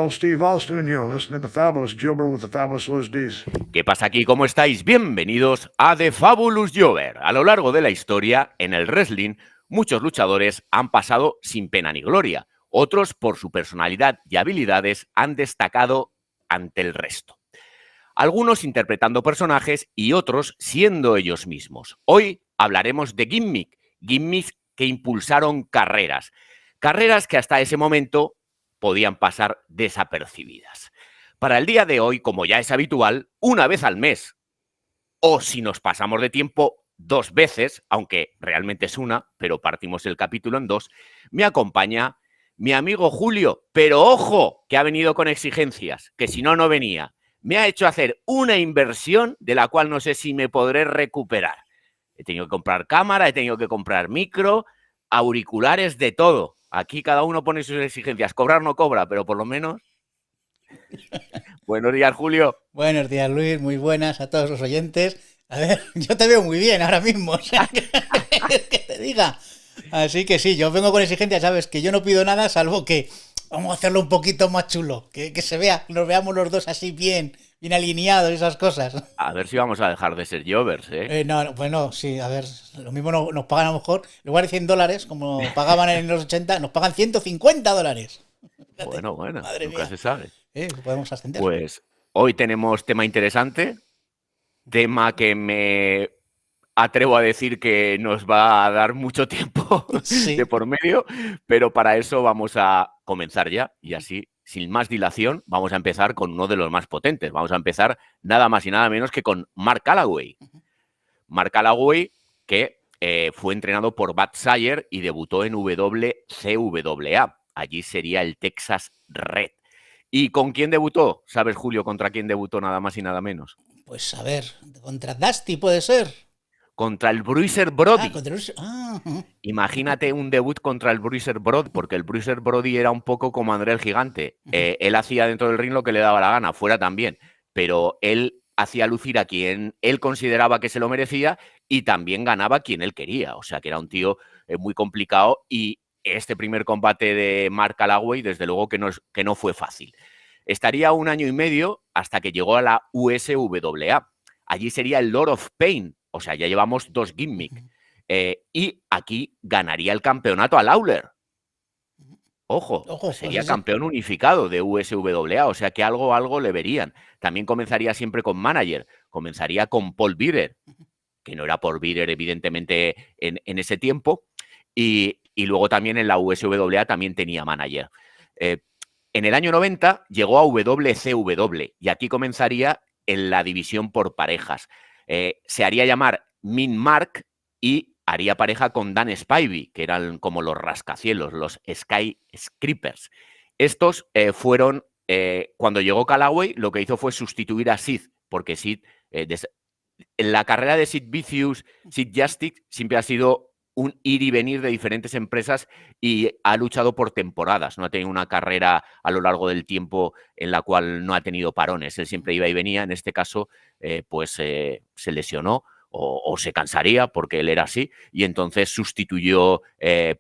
pal Steve Austin, and you're listening to Fabulous Gilbert with the Fabulous Liz D's. ¿Qué pasa aquí? ¿Cómo estáis? Bienvenidos a The Fabulous Jover. A lo largo de la historia, en el wrestling, muchos luchadores han pasado sin pena ni gloria. Otros, por su personalidad y habilidades, han destacado ante el resto. Algunos interpretando personajes y otros siendo ellos mismos. Hoy hablaremos de gimmicks que impulsaron carreras. Carreras que hasta ese momento podían pasar desapercibidas. Para el día de hoy, como ya es habitual, una vez al mes, o si nos pasamos de tiempo, 2 veces, aunque realmente es una, pero partimos el capítulo en 2, me acompaña mi amigo Julio, pero ojo, que ha venido con exigencias, que si no, no venía. Me ha hecho hacer una inversión de la cual no sé si me podré recuperar. He tenido que comprar cámara, he tenido que comprar micro, auriculares, de todo. Aquí cada uno pone sus exigencias. Cobrar no cobra, pero por lo menos... Buenos días, Julio. Buenos días, Luis. Muy buenas a todos los oyentes. A ver, yo te veo muy bien ahora mismo. O sea, que te diga. Así que sí, yo vengo con exigencia, sabes, que yo no pido nada salvo que vamos a hacerlo un poquito más chulo. Que se vea, nos veamos los dos así bien alineados, esas cosas. A ver si vamos a dejar de ser jovers, ¿eh? No, pues no, sí, a ver, lo mismo nos pagan a lo mejor, en lugar de $100, como pagaban en los 80, nos pagan $150. Bueno, Madre nunca mía. se sabe. Podemos ascender. Pues hoy tenemos tema interesante, tema que me atrevo a decir que nos va a dar mucho tiempo Sí. de por medio, pero para eso vamos a comenzar ya y así, sin más dilación, vamos a empezar con uno de los más potentes. Vamos a empezar nada más y nada menos que con Mark Calaway. Mark Calaway, que fue entrenado por Bud Sawyer y debutó en WCWA. Allí sería el Texas Red. ¿Y con quién debutó? ¿Sabes, Julio, contra quién debutó nada más y nada menos? Pues a ver, contra Dusty puede ser. Contra el Bruiser Brody. Contra el... Imagínate un debut contra el Bruiser Brody, porque el Bruiser Brody era un poco como André el Gigante. Él hacía dentro del ring lo que le daba la gana, fuera también, pero él hacía lucir a quien él consideraba que se lo merecía y también ganaba a quien él quería. O sea, que era un tío muy complicado y este primer combate de Mark Calaway, desde luego que no fue fácil. Estaría 1 año y medio hasta que llegó a la USWA. Allí sería el Lord of Pain. O sea, ya llevamos 2 gimmicks. Y aquí ganaría el campeonato a Lawler. Ojo, sería campeón unificado de USWA, o sea que algo le verían. También comenzaría siempre con manager, comenzaría con Paul Bearer, que no era Paul Bearer evidentemente en ese tiempo, y luego también en la USWA también tenía manager. En el año 90 llegó a WCW y aquí comenzaría en la división por parejas. Se haría llamar Min Mark y haría pareja con Dan Spivey, que eran como los rascacielos, los Sky Scrapers. Estos fueron, cuando llegó Calaway, lo que hizo fue sustituir a Sid, porque Sid, en la carrera de Sid Vicious, Sid Justice, siempre ha sido un ir y venir de diferentes empresas y ha luchado por temporadas, no ha tenido una carrera a lo largo del tiempo en la cual no ha tenido parones, él siempre iba y venía, en este caso se lesionó o se cansaría porque él era así y entonces sustituyó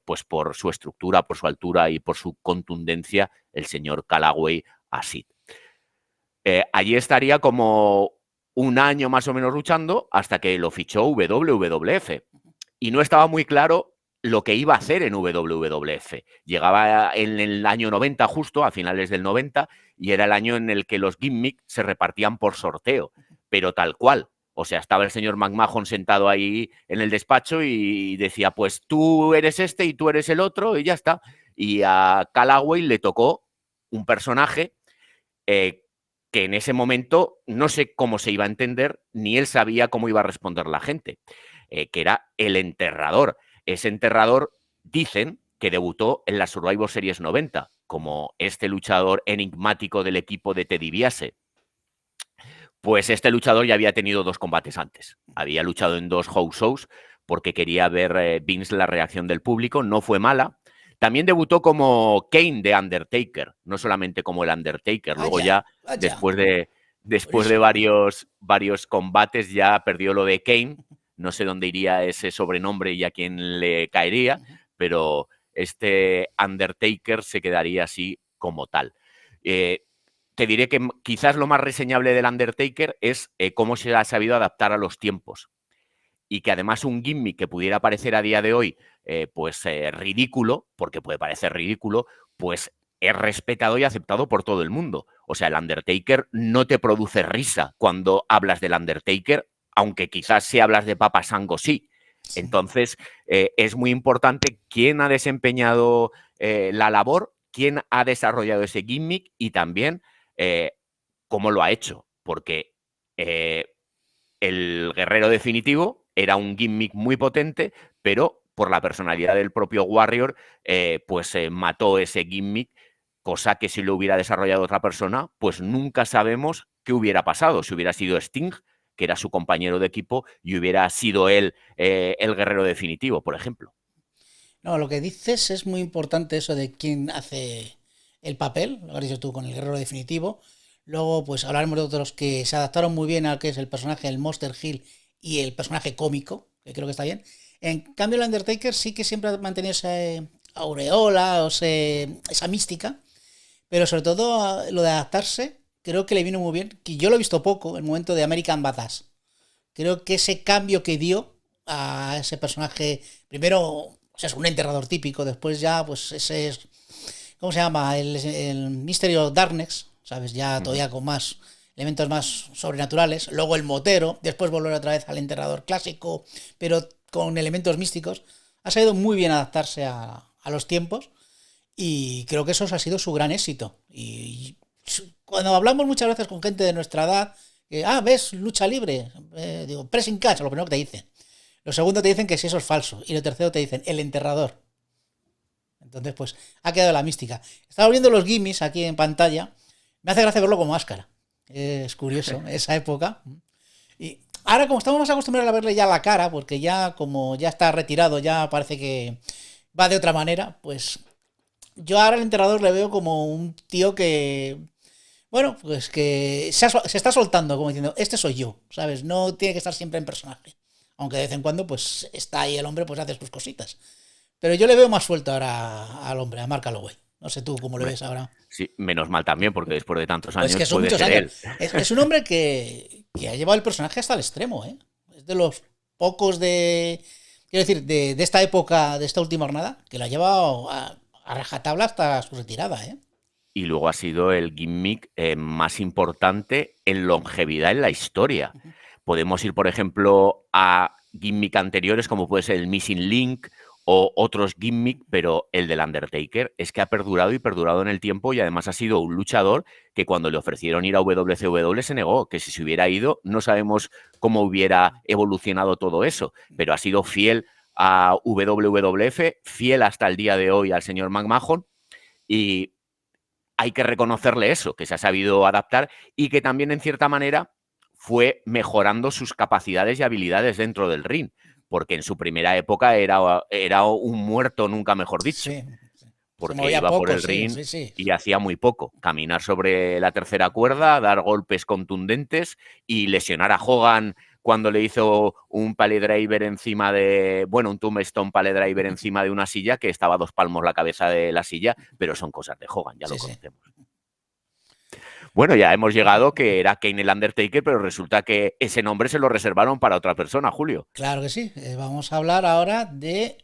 pues por su estructura, por su altura y por su contundencia el señor Calaway a Sid. Allí estaría como 1 año más o menos luchando hasta que lo fichó WWF. Y no estaba muy claro lo que iba a hacer en WWF. Llegaba en el año 90 justo, a finales del 90, y era el año en el que los gimmicks se repartían por sorteo, pero tal cual. O sea, estaba el señor McMahon sentado ahí en el despacho y decía, pues tú eres este y tú eres el otro y ya está. Y a Calaway le tocó un personaje que en ese momento no sé cómo se iba a entender, ni él sabía cómo iba a responder la gente. Que era el enterrador. Ese enterrador dicen que debutó en la Survivor Series 90, como este luchador enigmático del equipo de Ted DiBiase. Pues este luchador ya había tenido 2 combates antes. Había luchado en 2 house shows porque quería ver Vince la reacción del público. No fue mala. También debutó como Kane de Undertaker, no solamente como el Undertaker. Luego ya, después de varios combates, ya perdió lo de Kane. No sé dónde iría ese sobrenombre y a quién le caería, pero este Undertaker se quedaría así como tal. Te diré que quizás lo más reseñable del Undertaker es cómo se ha sabido adaptar a los tiempos. Y que además un gimmick que pudiera parecer a día de hoy ridículo, porque puede parecer ridículo, pues es respetado y aceptado por todo el mundo. O sea, el Undertaker no te produce risa cuando hablas del Undertaker, aunque quizás si hablas de Papa Shango sí. Entonces, es muy importante quién ha desempeñado la labor, quién ha desarrollado ese gimmick y también cómo lo ha hecho. Porque el guerrero definitivo era un gimmick muy potente, pero por la personalidad del propio Warrior, mató ese gimmick, cosa que si lo hubiera desarrollado otra persona, pues nunca sabemos qué hubiera pasado. Si hubiera sido Sting, que era su compañero de equipo, y hubiera sido él el guerrero definitivo, por ejemplo. No, lo que dices es muy importante eso de quién hace el papel, lo has dicho tú con el guerrero definitivo. Luego, pues hablaremos de otros que se adaptaron muy bien al que es el personaje del Monster Hill y el personaje cómico, que creo que está bien. En cambio, el Undertaker sí que siempre ha mantenido esa aureola, esa mística, pero sobre todo lo de adaptarse, creo que le vino muy bien. Que yo lo he visto poco, el momento de American Badass. Creo que ese cambio que dio a ese personaje, primero, o sea, es un enterrador típico, después ya, pues ese es, ¿cómo se llama? El Mystery of Darkness, ¿sabes? Ya todavía con más elementos más sobrenaturales. Luego el motero, después volver otra vez al enterrador clásico, pero con elementos místicos. Ha sabido muy bien adaptarse a los tiempos y creo que eso ha sido su gran éxito. Y cuando hablamos muchas veces con gente de nuestra edad, ¿ves? Lucha libre, digo, pressing catch, lo primero que te dicen. Lo segundo te dicen que si eso es falso. Y lo tercero te dicen, el enterrador. Entonces, pues, ha quedado la mística. Estaba viendo los gimmicks aquí en pantalla. Me hace gracia verlo como máscara. Es curioso, esa época. Y ahora, como estamos más acostumbrados a verle ya la cara, porque ya como ya está retirado, ya parece que va de otra manera, pues yo ahora al enterrador le veo como un tío que, bueno, pues que se está soltando, como diciendo, este soy yo, ¿sabes? No tiene que estar siempre en personaje. Aunque de vez en cuando, pues está ahí el hombre, pues hace sus cositas. Pero yo le veo más suelto ahora al hombre, a Mark Calloway. No sé tú cómo lo ves ahora. Sí, menos mal también, porque después de tantos años Pues que son puede muchos ser años. él. Es un hombre que ha llevado el personaje hasta el extremo, ¿eh? Es de los pocos quiero decir, de esta época, de esta última jornada, que lo ha llevado a rajatabla hasta su retirada, ¿eh? Y luego ha sido el gimmick más importante en longevidad en la historia. Podemos ir, por ejemplo, a gimmick anteriores, como puede ser el Missing Link o otros gimmick, pero el del Undertaker es que ha perdurado y perdurado en el tiempo y además ha sido un luchador que cuando le ofrecieron ir a WCW se negó, que si se hubiera ido no sabemos cómo hubiera evolucionado todo eso, pero ha sido fiel a WWF, fiel hasta el día de hoy al señor McMahon y hay que reconocerle eso, que se ha sabido adaptar y que también en cierta manera fue mejorando sus capacidades y habilidades dentro del ring, porque en su primera época era un muerto, nunca mejor dicho, Sí. porque iba por el ring y hacía muy poco, caminar sobre la tercera cuerda, dar golpes contundentes y lesionar a Hogan cuando le hizo un paledriver encima de, bueno, un tombstone paledriver encima de una silla que estaba a 2 palmos la cabeza de la silla, pero son cosas de Hogan, ya lo conocemos. Bueno, ya hemos llegado que era Kane el Undertaker, pero resulta que ese nombre se lo reservaron para otra persona, Julio. Claro que sí. Vamos a hablar ahora de...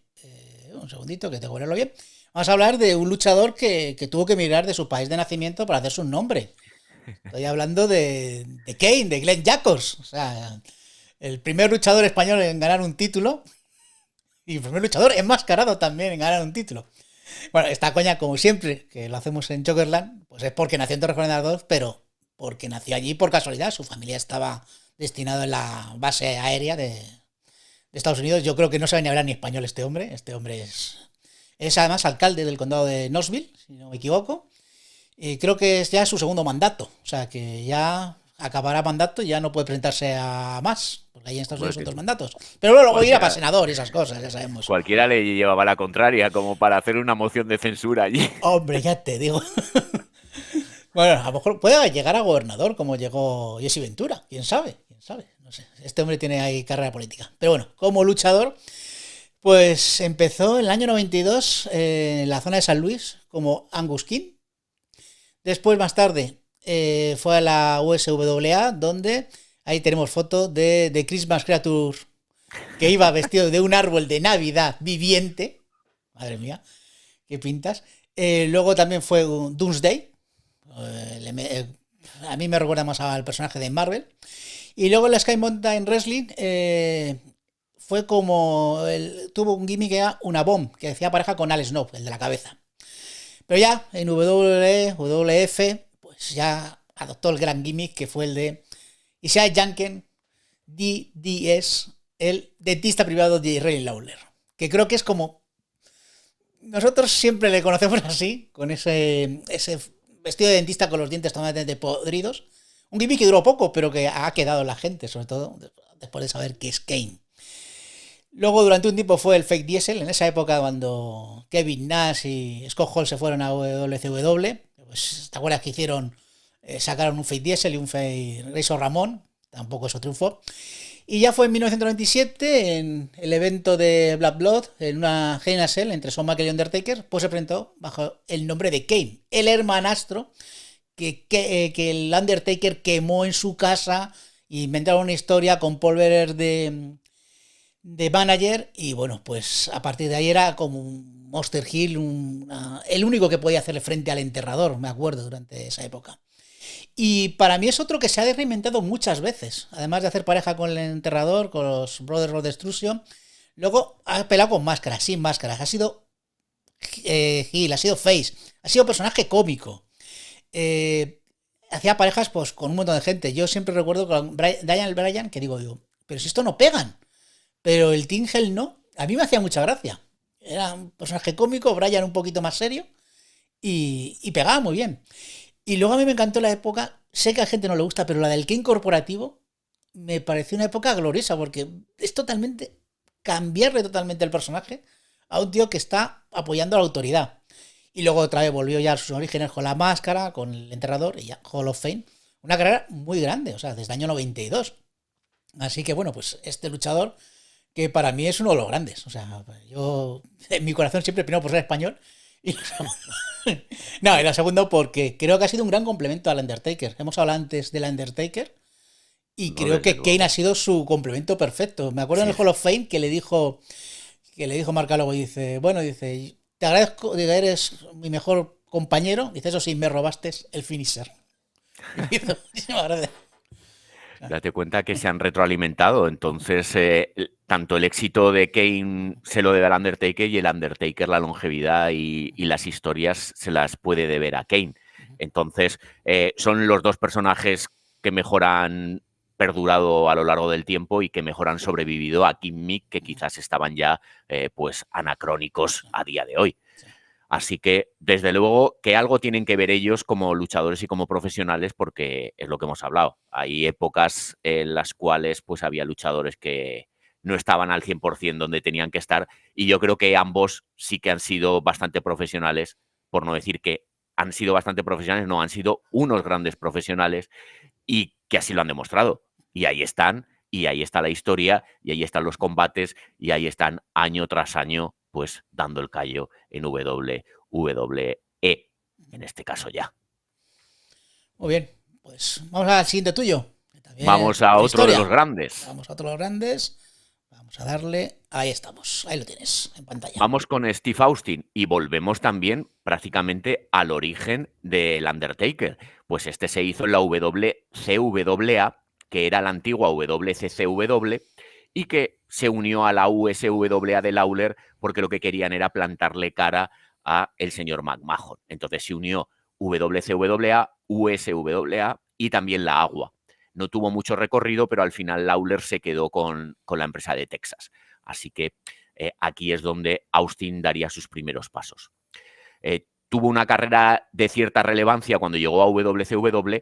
un segundito, que tengo que ponerlo bien. Vamos a hablar de un luchador que tuvo que emigrar de su país de nacimiento para hacerse un nombre. Estoy hablando de Kane, de Glenn Jacobs. O sea, el primer luchador español en ganar un título y el primer luchador enmascarado también en ganar un título. Bueno, esta coña, como siempre, que lo hacemos en Jokerland, pues es porque nació en Torre Jornada 2, pero porque nació allí por casualidad. Su familia estaba destinada en la base aérea de Estados Unidos. Yo creo que no sabe ni hablar ni español este hombre. Este hombre es además alcalde del condado de Knoxville, si no me equivoco. Y creo que es ya su segundo mandato. O sea, que ya acabará mandato y ya no puede presentarse a más, porque ahí en Estados Unidos son 2 mandatos. Pero luego irá para senador y esas cosas, ya sabemos. Cualquiera le llevaba la contraria, como para hacer una moción de censura allí. Hombre, ya te digo. Bueno, a lo mejor puede llegar a gobernador, como llegó Jesse Ventura. ¿Quién sabe? No sé. Este hombre tiene ahí carrera política. Pero bueno, como luchador, pues empezó en el año 92 en la zona de San Luis como Angus King. Después, más tarde, fue a la USWA, donde ahí tenemos foto de Christmas Creature, que iba vestido de un árbol de Navidad viviente. Madre mía, qué pintas. Luego también fue un Doomsday. A mí me recuerda más al personaje de Marvel. Y luego en la Sky Mountain Wrestling fue como... tuvo un gimmick que era una bomb, que hacía pareja con Al Snow, el de la cabeza. Pero ya en WWF, pues ya adoptó el gran gimmick que fue el de Isaiah Yankem, DDS, el dentista privado de Ray Lawler. Que creo que es como... Nosotros siempre le conocemos así, con ese vestido de dentista con los dientes totalmente podridos. Un gimmick que duró poco, pero que ha quedado en la gente, sobre todo después de saber que es Kane. Luego, durante un tiempo fue el Fake Diesel, en esa época cuando Kevin Nash y Scott Hall se fueron a WCW. Pues, ¿te acuerdas que hicieron? Sacaron un Fake Diesel y un Fake Razor Ramón. Tampoco eso triunfó. Y ya fue en 1997, en el evento de Black Blood, en una Hell in a Cell entre Shawn Michaels y Undertaker, pues se presentó bajo el nombre de Kane, el hermanastro que el Undertaker quemó en su casa, y inventaron una historia con Paul Bearer de manager, y bueno, pues a partir de ahí era como un Monster Hill, el único que podía hacerle frente al enterrador, me acuerdo, durante esa época. Y para mí es otro que se ha reinventado muchas veces, además de hacer pareja con el enterrador, con los Brothers of Destruction. Luego ha pelado con máscaras, sin máscaras, ha sido Hill, ha sido Face, ha sido personaje cómico. Hacía parejas pues con un montón de gente. Yo siempre recuerdo con Daniel Bryan, que digo, pero si esto no pegan. Pero el Team Hell no, a mí me hacía mucha gracia. Era un personaje cómico, Bryan un poquito más serio, y pegaba muy bien. Y luego a mí me encantó la época, sé que a la gente no le gusta, pero la del Kane corporativo me pareció una época gloriosa, porque es totalmente, cambiarle totalmente el personaje a un tío que está apoyando a la autoridad. Y luego otra vez volvió ya a sus orígenes con la máscara, con el enterrador y ya Hall of Fame. Una carrera muy grande, o sea, desde el año 92. Así que bueno, pues este luchador, que para mí es uno de los grandes. O sea, yo en mi corazón siempre primero por ser español. Y no, y la segundo porque creo que ha sido un gran complemento al Undertaker. Hemos hablado antes del Undertaker y No, creo que luego. Kane ha sido su complemento perfecto. Me acuerdo en el Hall of Fame que le dijo Mark Calaway, dice, bueno, dice, te agradezco, dice, eres mi mejor compañero. Dice, eso sí, me robaste el finisher. Y hizo muchísimas gracias. Date cuenta que se han retroalimentado, entonces tanto el éxito de Kane se lo debe al Undertaker, y el Undertaker la longevidad y las historias se las puede deber a Kane. Entonces son los dos personajes que mejor han perdurado a lo largo del tiempo y que mejor han sobrevivido a gimmick que quizás estaban ya pues anacrónicos a día de hoy. Así que, desde luego, que algo tienen que ver ellos como luchadores y como profesionales, porque es lo que hemos hablado. Hay épocas en las cuales pues había luchadores que no estaban al 100% donde tenían que estar, y yo creo que ambos sí que han sido bastante profesionales, por no decir que han sido bastante profesionales, no, han sido unos grandes profesionales, y que así lo han demostrado. Y ahí están, y ahí está la historia, y ahí están los combates, y ahí están año tras año pues dando el callo en WWE, en este caso ya. Muy bien, pues vamos al siguiente tuyo. Vamos a otro de los grandes. Vamos a otro de los grandes. Vamos a darle. Ahí estamos. Ahí lo tienes en pantalla. Vamos con Steve Austin y volvemos también prácticamente al origen del Undertaker. Pues este se hizo en la WCWA, que era la antigua WCCW, y que se unió a la USWA de Lawler porque lo que querían era plantarle cara a el señor McMahon. Entonces se unió WCWA, USWA y también la AGUA. No tuvo mucho recorrido, pero al final Lawler se quedó con la empresa de Texas. Así que aquí es donde Austin daría sus primeros pasos. Tuvo una carrera de cierta relevancia cuando llegó a WCW.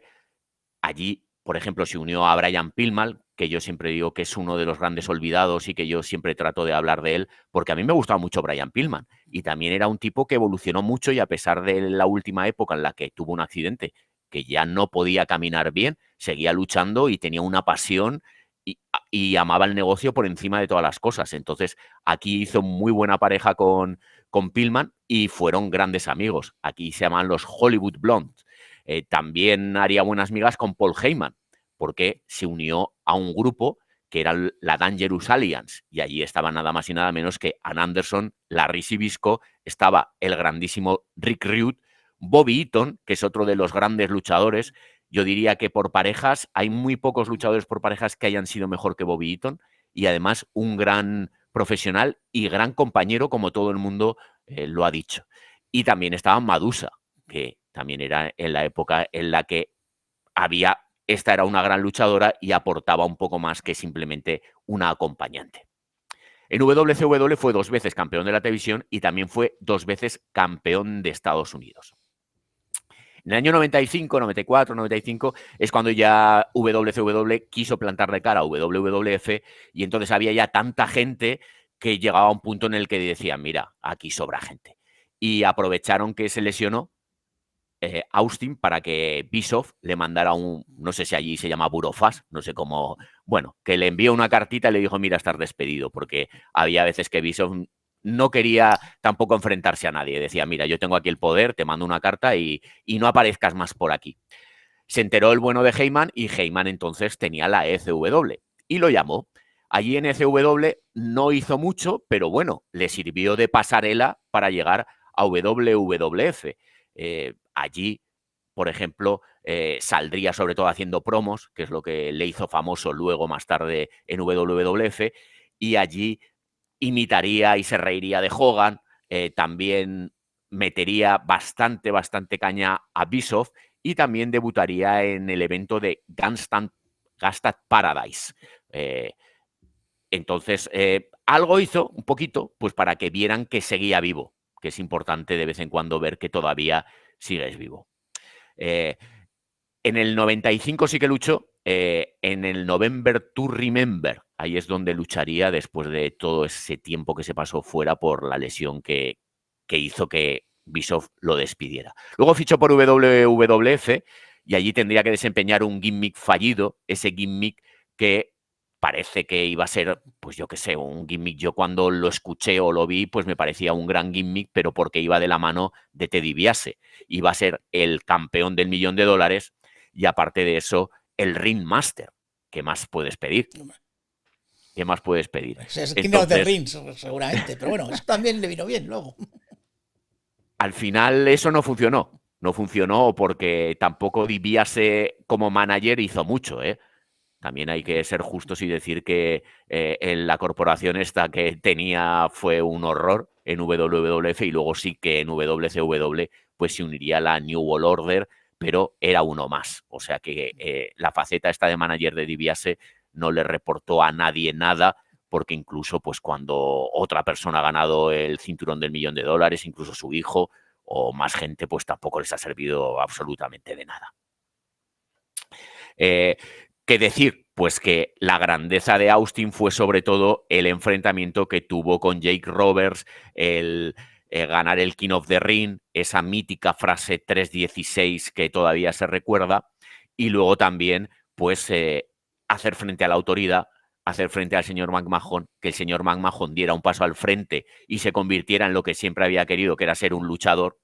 Allí, por ejemplo, se unió a Brian Pillman, que yo siempre digo que es uno de los grandes olvidados y que yo siempre trato de hablar de él, porque a mí me gustaba mucho Brian Pillman. Y también era un tipo que evolucionó mucho, y a pesar de la última época en la que tuvo un accidente, que ya no podía caminar bien, seguía luchando y tenía una pasión y amaba el negocio por encima de todas las cosas. Entonces, aquí hizo muy buena pareja con Pillman y fueron grandes amigos. Aquí se llaman los Hollywood Blondes. también haría buenas migas con Paul Heyman, porque se unió a un grupo que era la Dangerous Alliance, y allí estaba nada más y nada menos que Ann Anderson, Larry Zbyszko, estaba el grandísimo Rick Rude, Bobby Eaton, que es otro de los grandes luchadores. Yo diría que por parejas, hay muy pocos luchadores por parejas que hayan sido mejor que Bobby Eaton, y además un gran profesional y gran compañero, como todo el mundo lo ha dicho. Y también estaba Madusa, que también era en la época en la que esta era una gran luchadora y aportaba un poco más que simplemente una acompañante. En WCW fue 2 veces campeón de la televisión y también fue 2 veces campeón de Estados Unidos. En el año 95, 94, 95 es cuando ya WCW quiso plantar de cara a WWF, y entonces había ya tanta gente que llegaba a un punto en el que decían, mira, aquí sobra gente. Y aprovecharon que se lesionó Austin para que Bischoff le mandara no sé si allí se llama burofax, no sé cómo, bueno, que le envió una cartita y le dijo, mira, estás despedido, porque había veces que Bischoff no quería tampoco enfrentarse a nadie. Decía, mira, yo tengo aquí el poder, te mando una carta y no aparezcas más por aquí. Se enteró el bueno de Heyman, y Heyman entonces tenía la ECW y lo llamó. Allí en ECW no hizo mucho, pero bueno, le sirvió de pasarela para llegar a WWF. Allí, por ejemplo, saldría sobre todo haciendo promos, que es lo que le hizo famoso luego más tarde en WWF, y allí imitaría y se reiría de Hogan, también metería bastante caña a Bischoff, y también debutaría en el evento de Gangsta Paradise. Entonces, algo hizo, un poquito, pues para que vieran que seguía vivo, que es importante de vez en cuando ver que todavía sigues vivo. En el 95 sí que luchó, en el November to Remember, ahí es donde lucharía después de todo ese tiempo que se pasó fuera por la lesión que hizo que Bischoff lo despidiera. Luego fichó por WWF y allí tendría que desempeñar un gimmick fallido, ese gimmick que parece que iba a ser, pues yo qué sé, un gimmick. Yo cuando lo escuché o lo vi, pues me parecía un gran gimmick, pero porque iba de la mano de Ted DiBiase. Iba a ser el campeón del $1.000.000 y aparte de eso, el Ring Master. ¿Qué más puedes pedir? ¿Qué más puedes pedir? Es King of the Rings, seguramente, pero bueno, eso también le vino bien luego. Al final eso no funcionó. No funcionó porque tampoco DiBiase como manager hizo mucho, ¿eh? También hay que ser justos y decir que en la corporación esta que tenía fue un horror en WWF, y luego sí que en WCW pues se uniría la New World Order, pero era uno más. O sea que la faceta esta de manager de DiBiase no le reportó a nadie nada, porque incluso pues cuando otra persona ha ganado el cinturón del $1.000.000, incluso su hijo o más gente, pues tampoco les ha servido absolutamente de nada. ¿Qué decir? Pues que la grandeza de Austin fue sobre todo el enfrentamiento que tuvo con Jake Roberts, el ganar el King of the Ring, esa mítica frase 316 que todavía se recuerda, y luego también pues hacer frente a la autoridad, hacer frente al señor McMahon, que el señor McMahon diera un paso al frente y se convirtiera en lo que siempre había querido, que era ser un luchador.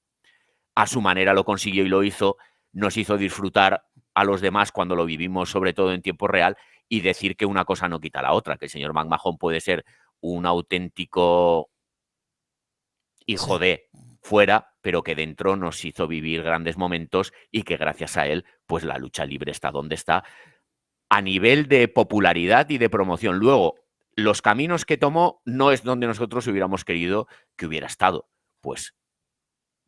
A su manera lo consiguió y lo hizo. Nos hizo disfrutar a los demás cuando lo vivimos, sobre todo en tiempo real, y decir que una cosa no quita la otra, que el señor McMahon puede ser un auténtico hijo de fuera, pero que dentro nos hizo vivir grandes momentos, y que gracias a él, pues la lucha libre está donde está, a nivel de popularidad y de promoción. Luego, los caminos que tomó no es donde nosotros hubiéramos querido que hubiera estado. Pues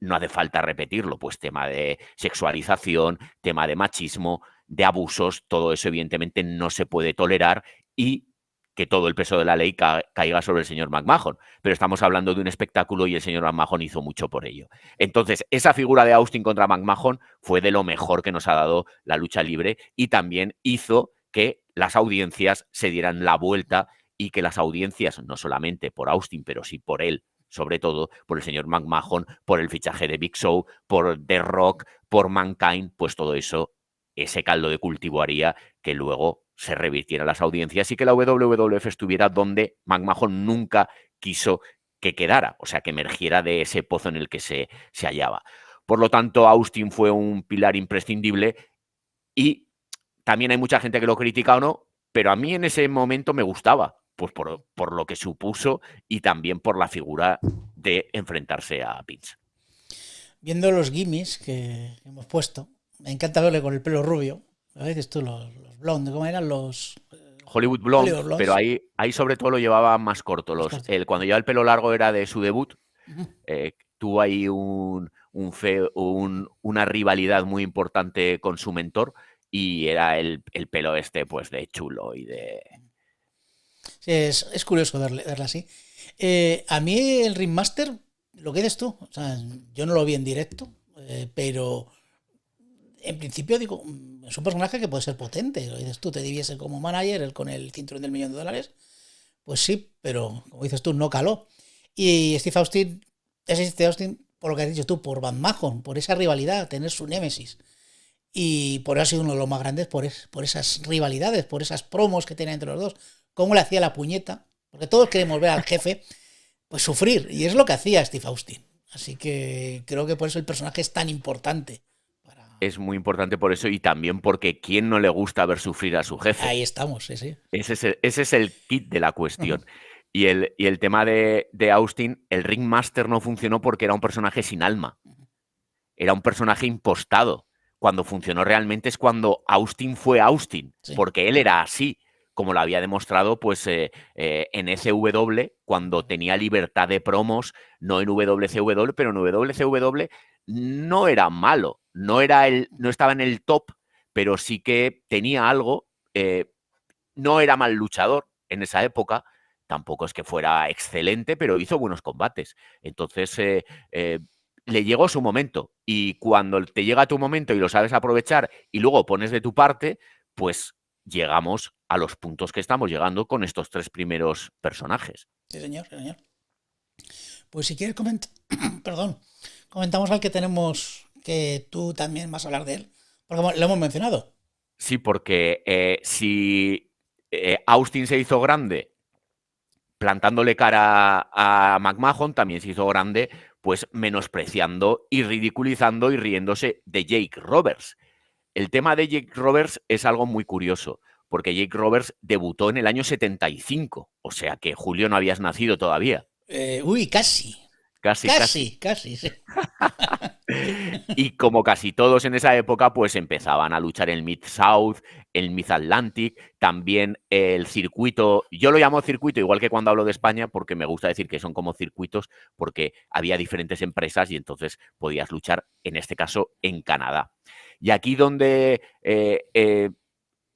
no hace falta repetirlo, pues tema de sexualización, tema de machismo, de abusos, todo eso evidentemente no se puede tolerar, y que todo el peso de la ley caiga sobre el señor McMahon. Pero estamos hablando de un espectáculo y el señor McMahon hizo mucho por ello. Entonces, esa figura de Austin contra McMahon fue de lo mejor que nos ha dado la lucha libre, y también hizo que las audiencias se dieran la vuelta, y que las audiencias, no solamente por Austin, pero sí por él, sobre todo por el señor McMahon, por el fichaje de Big Show, por The Rock, por Mankind, pues todo eso, ese caldo de cultivo haría que luego se revirtieran las audiencias y que la WWF estuviera donde McMahon nunca quiso que quedara, o sea, que emergiera de ese pozo en el que se hallaba. Por lo tanto, Austin fue un pilar imprescindible y también hay mucha gente que lo critica o no, pero a mí en ese momento me gustaba, pues por lo que supuso y también por la figura de enfrentarse a Vince. Viendo los gimmicks que hemos puesto, me encanta verle con el pelo rubio. A veces tú, los blondes, ¿cómo eran los? Hollywood Blonde, Hollywood Blondes. pero ahí sobre todo lo llevaba más corto. Cuando llevaba el pelo largo era de su debut. Tuvo ahí una rivalidad muy importante con su mentor y era el pelo pues de chulo y de... Sí, es curioso verla así. A mí el Ringmaster, lo que dices tú, o sea, yo no lo vi en directo, pero en principio digo, es un personaje que puede ser potente. Lo dices tú, te diviese como manager, él con el cinturón del $1.000.000, pues sí, pero como dices tú, no caló. Y Steve Austin, por lo que has dicho tú, por Van Mahon, por esa rivalidad, tener su némesis. Y por eso ha sido uno de los más grandes por esas rivalidades, por esas promos que tenía entre los dos. Cómo le hacía la puñeta, porque todos queremos ver al jefe pues sufrir, y es lo que hacía Steve Austin. Así que creo que por eso el personaje es tan importante. Es muy importante por eso y también porque ¿quién no le gusta ver sufrir a su jefe? Ahí estamos, sí. Ese es el kit de la cuestión. Y el tema de Austin, el Ringmaster no funcionó porque era un personaje sin alma. Era un personaje impostado. Cuando funcionó realmente es cuando Austin fue Austin, sí, porque él era así, como lo había demostrado pues en SW, cuando tenía libertad de promos, no en WCW, pero en WCW no era malo, no estaba en el top, pero sí que tenía algo, no era mal luchador en esa época, tampoco es que fuera excelente, pero hizo buenos combates. Entonces le llegó su momento, y cuando te llega tu momento y lo sabes aprovechar y luego pones de tu parte, pues llegamos a los puntos que estamos llegando con estos tres primeros personajes. Sí, señor. Pues si quieres comentamos al que tenemos, que tú también vas a hablar de él, porque lo hemos mencionado. Sí, porque si Austin se hizo grande plantándole cara a McMahon, también se hizo grande pues menospreciando y ridiculizando y riéndose de Jake Roberts. El tema de Jake Roberts es algo muy curioso, porque Jake Roberts debutó en el año 75, o sea que Julio no habías nacido todavía. Casi, sí. Y como casi todos en esa época, pues empezaban a luchar el Mid-South, el Mid-Atlantic, también el circuito. Yo lo llamo circuito, igual que cuando hablo de España, porque me gusta decir que son como circuitos, porque había diferentes empresas y entonces podías luchar, en este caso, en Canadá. Y aquí donde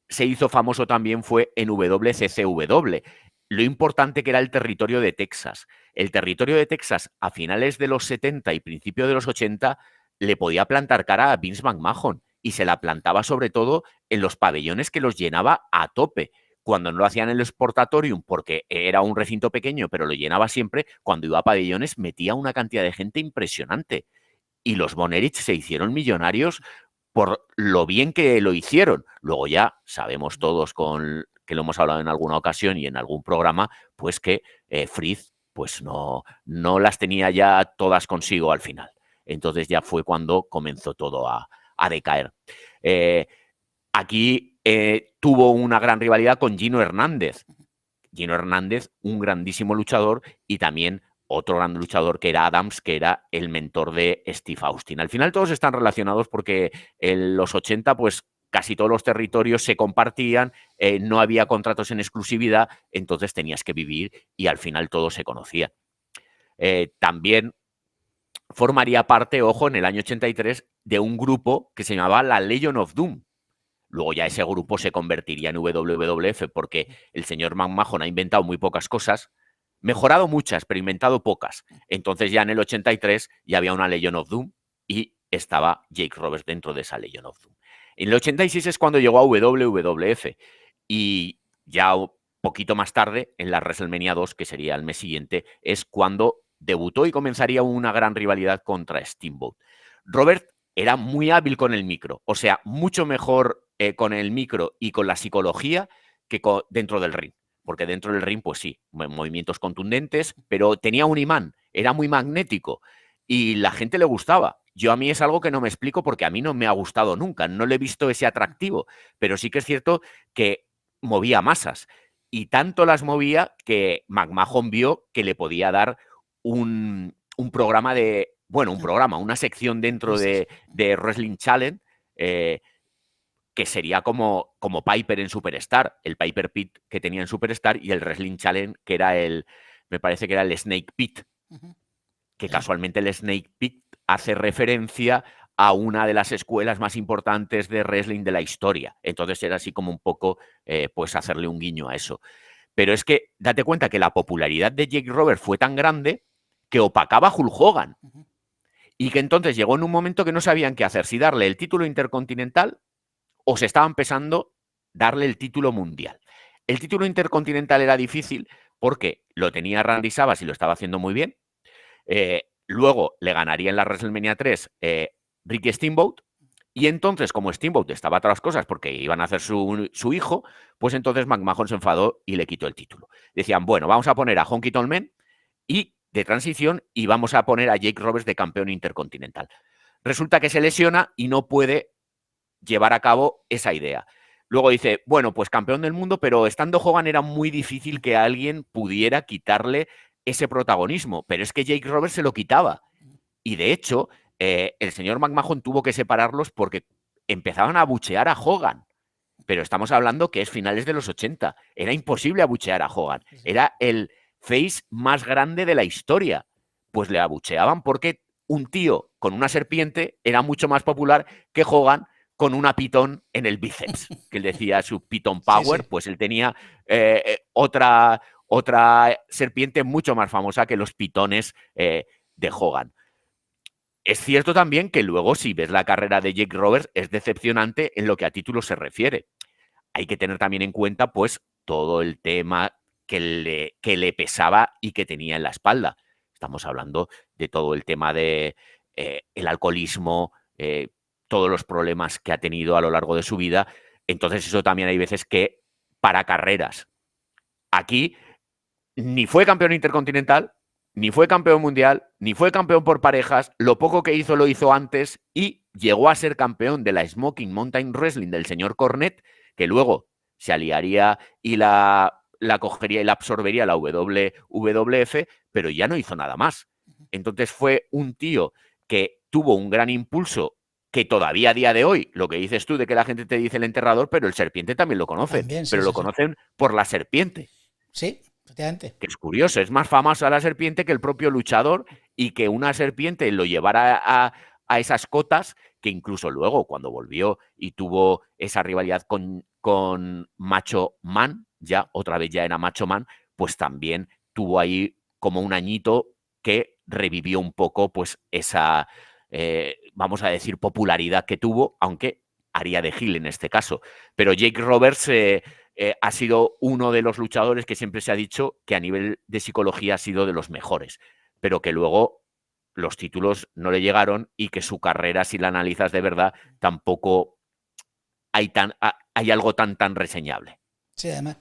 se hizo famoso también fue en WCCW. Lo importante que era el territorio de Texas. El territorio de Texas a finales de los 70 y principios de los 80 le podía plantar cara a Vince McMahon, y se la plantaba sobre todo en los pabellones que los llenaba a tope. Cuando no lo hacían en el Sportatorium, porque era un recinto pequeño, pero lo llenaba siempre, cuando iba a pabellones metía una cantidad de gente impresionante. Y los Von Erich se hicieron millonarios por lo bien que lo hicieron. Luego ya sabemos todos, que lo hemos hablado en alguna ocasión y en algún programa, pues que Fritz pues no las tenía ya todas consigo al final. Entonces ya fue cuando comenzó todo a decaer. Aquí tuvo una gran rivalidad con Gino Hernández. Gino Hernández, un grandísimo luchador, y también otro gran luchador que era Adams, que era el mentor de Steve Austin. Al final todos están relacionados porque en los 80 pues casi todos los territorios se compartían, no había contratos en exclusividad, entonces tenías que vivir y al final todos se conocían. También formaría parte, ojo, en el año 83 de un grupo que se llamaba la Legion of Doom. Luego ya ese grupo se convertiría en WWF porque el señor McMahon ha inventado muy pocas cosas, mejorado muchas, pero inventado pocas. Entonces ya en el 83 ya había una Legion of Doom y estaba Jake Roberts dentro de esa Legion of Doom. En el 86 es cuando llegó a WWF, y ya un poquito más tarde, en la WrestleMania 2, que sería el mes siguiente, es cuando debutó y comenzaría una gran rivalidad contra Steamboat. Robert era muy hábil con el micro, o sea, mucho mejor con el micro y con la psicología que dentro del ring. Porque dentro del ring, pues sí, movimientos contundentes, pero tenía un imán, era muy magnético y la gente le gustaba. Yo a mí es algo que no me explico porque a mí no me ha gustado nunca, no le he visto ese atractivo, pero sí que es cierto que movía masas y tanto las movía que McMahon vio que le podía dar un programa una sección dentro de Wrestling Challenge que sería como Piper en Superstar, el Piper Pit que tenía en Superstar y el Wrestling Challenge que era me parece que era el Snake Pit, que casualmente el Snake Pit hace referencia a una de las escuelas más importantes de wrestling de la historia. Entonces era así como un poco, pues hacerle un guiño a eso. Pero es que date cuenta que la popularidad de Jake Roberts fue tan grande que opacaba a Hulk Hogan. Y que entonces llegó en un momento que no sabían qué hacer, si darle el título intercontinental o se estaba empezando darle el título mundial. El título intercontinental era difícil porque lo tenía Randy Savage y lo estaba haciendo muy bien. Luego le ganaría en la WrestleMania 3 Ricky Steamboat. Y entonces, como Steamboat estaba a otras cosas porque iban a hacer su hijo, pues entonces McMahon se enfadó y le quitó el título. Decían, bueno, vamos a poner a Honky Tonk Man y de transición y vamos a poner a Jake Roberts de campeón intercontinental. Resulta que se lesiona y no puede llevar a cabo esa idea. Luego dice, bueno, pues campeón del mundo, pero estando Hogan era muy difícil que alguien pudiera quitarle ese protagonismo, pero es que Jake Roberts se lo quitaba. Y de hecho, el señor McMahon tuvo que separarlos porque empezaban a abuchear a Hogan. Pero estamos hablando que es finales de los 80. Era imposible abuchear a Hogan. Era el face más grande de la historia. Pues le abucheaban porque un tío con una serpiente era mucho más popular que Hogan con una pitón en el bíceps, que él decía su Python Power, pues él tenía otra serpiente mucho más famosa que los pitones de Hogan. Es cierto también que luego, si ves la carrera de Jake Roberts, es decepcionante en lo que a títulos se refiere. Hay que tener también en cuenta, pues, todo el tema que le pesaba y que tenía en la espalda. Estamos hablando de todo el tema de el alcoholismo, todos los problemas que ha tenido a lo largo de su vida. Entonces, eso también hay veces que para carreras. Aquí ni fue campeón intercontinental, ni fue campeón mundial, ni fue campeón por parejas. Lo poco que hizo lo hizo antes y llegó a ser campeón de la Smoking Mountain Wrestling del señor Cornette, que luego se aliaría y la cogería y la absorbería la WWF, pero ya no hizo nada más. Entonces fue un tío que tuvo un gran impulso, que todavía a día de hoy, lo que dices tú de que la gente te dice el enterrador, pero el serpiente también lo conocen, También, sí, pero sí, lo sí. conocen por la serpiente. Sí, efectivamente. Que es curioso, es más famosa la serpiente que el propio luchador y que una serpiente lo llevara a esas cotas, que incluso luego cuando volvió y tuvo esa rivalidad con Macho Man, ya otra vez ya era Macho Man, pues también tuvo ahí como un añito que revivió un poco pues esa, vamos a decir, popularidad que tuvo, aunque haría de heel en este caso. Pero Jake Roberts ha sido uno de los luchadores que siempre se ha dicho que a nivel de psicología ha sido de los mejores, pero que luego los títulos no le llegaron y que su carrera, si la analizas de verdad, tampoco hay algo tan reseñable. Sí, además,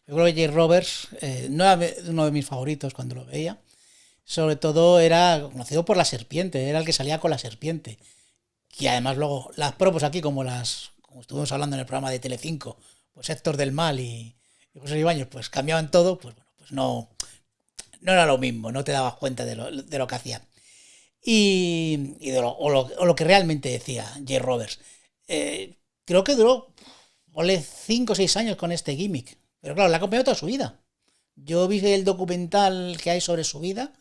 yo creo que Jake Roberts no era uno de mis favoritos cuando lo veía. Sobre todo era conocido por la serpiente, era el que salía con la serpiente. Y además luego las promos aquí, como estuvimos hablando en el programa de Telecinco, pues Héctor del Mal y José Ibáñez, pues cambiaban todo, pues bueno, pues no era lo mismo, no te dabas cuenta de lo que hacían. Y de lo que realmente decía Jake Roberts. Creo que duró 5 o 6 años con este gimmick, pero claro, le ha acompañado toda su vida. Yo vi el documental que hay sobre su vida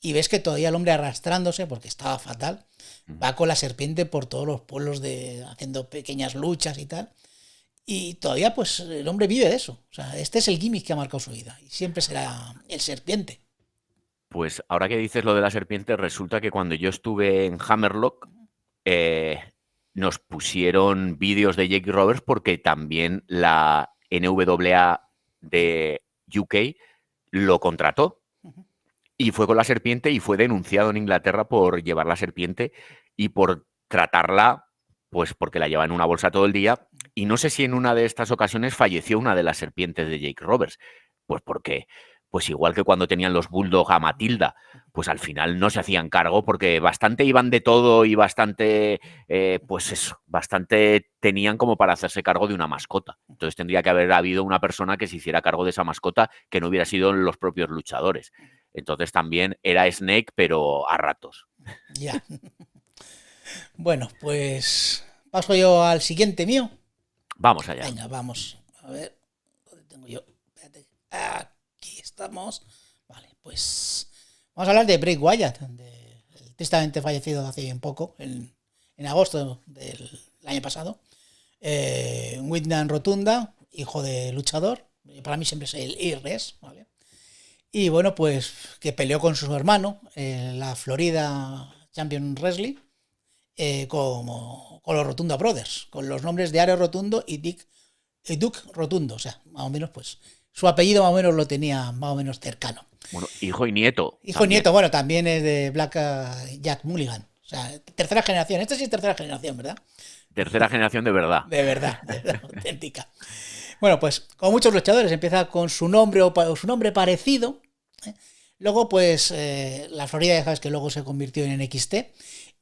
y ves que todavía el hombre arrastrándose, porque estaba fatal, va con la serpiente por todos los pueblos haciendo pequeñas luchas y tal. Y todavía pues el hombre vive de eso. O sea, este es el gimmick que ha marcado su vida y siempre será el serpiente. Pues ahora que dices lo de la serpiente, resulta que cuando yo estuve en Hammerlock nos pusieron vídeos de Jake Roberts porque también la NWA de UK lo contrató. Y fue con la serpiente y fue denunciado en Inglaterra por llevar la serpiente y por tratarla, pues porque la lleva en una bolsa todo el día. Y no sé si en una de estas ocasiones falleció una de las serpientes de Jake Roberts. Pues porque pues igual que cuando tenían los Bulldog a Matilda, pues al final no se hacían cargo porque bastante iban de todo y bastante, pues eso, bastante tenían como para hacerse cargo de una mascota. Entonces tendría que haber habido una persona que se hiciera cargo de esa mascota que no hubiera sido los propios luchadores. Entonces también era Snake, pero a ratos. Ya. Bueno, pues paso yo al siguiente mío. Vamos allá. Venga, vamos. A ver, ¿dónde tengo yo? Espérate. Aquí estamos. Vale, pues vamos a hablar de Bray Wyatt, el tristemente fallecido hace bien poco, en agosto del año pasado. Windham Rotunda, hijo de luchador. Para mí siempre es el IRS, ¿vale? Y bueno, pues que peleó con su hermano, la Florida Champion Wrestling, con los Rotunda Brothers, con los nombres de Ares Rotundo y Duke Rotundo. O sea, más o menos, pues su apellido más o menos lo tenía más o menos cercano. Bueno, hijo y nieto. Hijo y nieto, bueno, también es de Black Jack Mulligan. O sea, tercera generación. Esta sí es tercera generación, ¿verdad? Tercera generación de verdad. De verdad, auténtica. Bueno, pues como muchos luchadores, empieza con su nombre o su nombre parecido. Luego, pues, la Florida, ya sabes que luego se convirtió en NXT.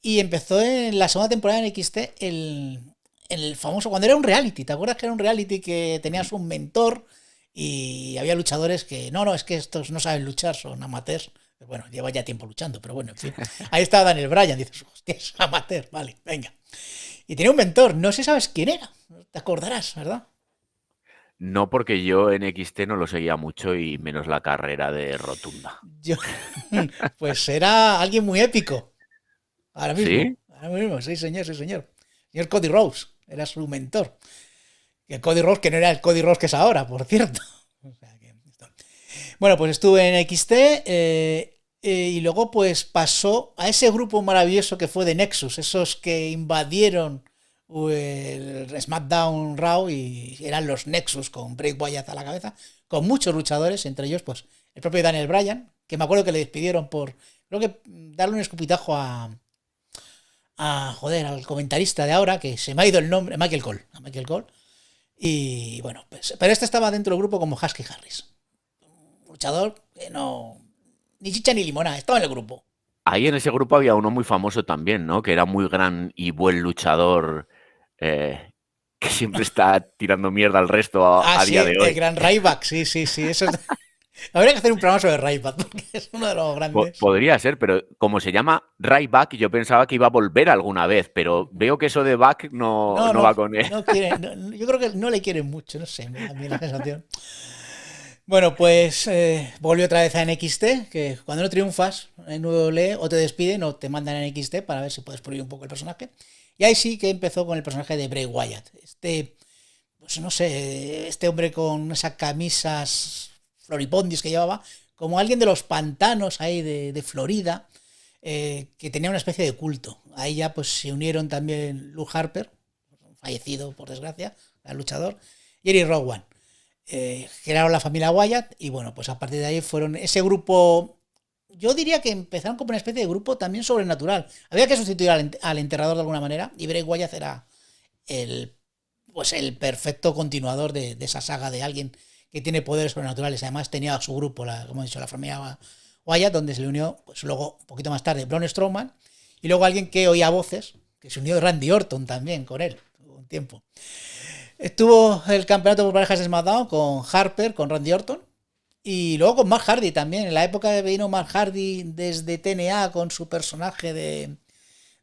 Y empezó en la segunda temporada en NXT el famoso, cuando era un reality. ¿Te acuerdas que era un reality que tenías un mentor y había luchadores que, no, es que estos no saben luchar, son amateurs? Bueno, lleva ya tiempo luchando, pero bueno, en fin. Ahí estaba Daniel Bryan, dices, hostia, es amateur, vale, venga. Y tenía un mentor, no sé si sabes quién era, te acordarás, ¿verdad? No, porque yo en XT no lo seguía mucho y menos la carrera de Rotunda. Pues era alguien muy épico. Ahora mismo. ¿Sí? Ahora mismo, sí, señor, sí, señor. Señor Cody Rhodes era su mentor. Y el Cody Rhodes, que no era el Cody Rhodes que es ahora, por cierto. O sea que, bueno, pues estuve en XT y luego pues pasó a ese grupo maravilloso que fue de Nexus, esos que invadieron el SmackDown Raw y eran los Nexus con Bray Wyatt a la cabeza, con muchos luchadores, entre ellos pues el propio Daniel Bryan, que me acuerdo que le despidieron por, creo que darle un escupitajo al comentarista de ahora, que se me ha ido el nombre, Michael Cole. Y bueno, pues, pero este estaba dentro del grupo como Husky Harris. Un luchador que no, ni chicha ni limona, estaba en el grupo. Ahí en ese grupo había uno muy famoso también, ¿no? Que era muy gran y buen luchador, que siempre está tirando mierda al resto a Sí, día de hoy. el gran Ryback, sí, eso es... Habría que hacer un programa sobre Ryback, porque es uno de los grandes. Podría ser, pero como se llama Ryback, yo pensaba que iba a volver alguna vez, pero veo que eso de back no va con él. No quiere, yo creo que no le quieren mucho, no sé, a mí la sensación. Bueno, pues volvió otra vez a NXT, que cuando no triunfas en WWE o te despiden o te mandan a NXT para ver si puedes pulir un poco el personaje. Y ahí sí que empezó con el personaje de Bray Wyatt. Pues no sé, este hombre con esas camisas floripondis que llevaba, como alguien de los pantanos ahí de Florida, que tenía una especie de culto. Ahí ya pues se unieron también Luke Harper, fallecido por desgracia, el luchador, y Eric Rowan. Crearon la familia Wyatt y bueno, pues a partir de ahí fueron ese grupo, yo diría que empezaron como una especie de grupo también sobrenatural. Había que sustituir al enterrador de alguna manera y Bray Wyatt era el perfecto continuador de esa saga de alguien que tiene poderes sobrenaturales. Además tenía su grupo, como he dicho, la familia Wyatt, donde se le unió pues luego un poquito más tarde Braun Strowman y luego alguien que oía voces, que se unió Randy Orton también con él un tiempo. Estuvo el campeonato por parejas de SmackDown con Harper, con Randy Orton y luego con Matt Hardy también. En la época que vino Matt Hardy desde TNA con su personaje del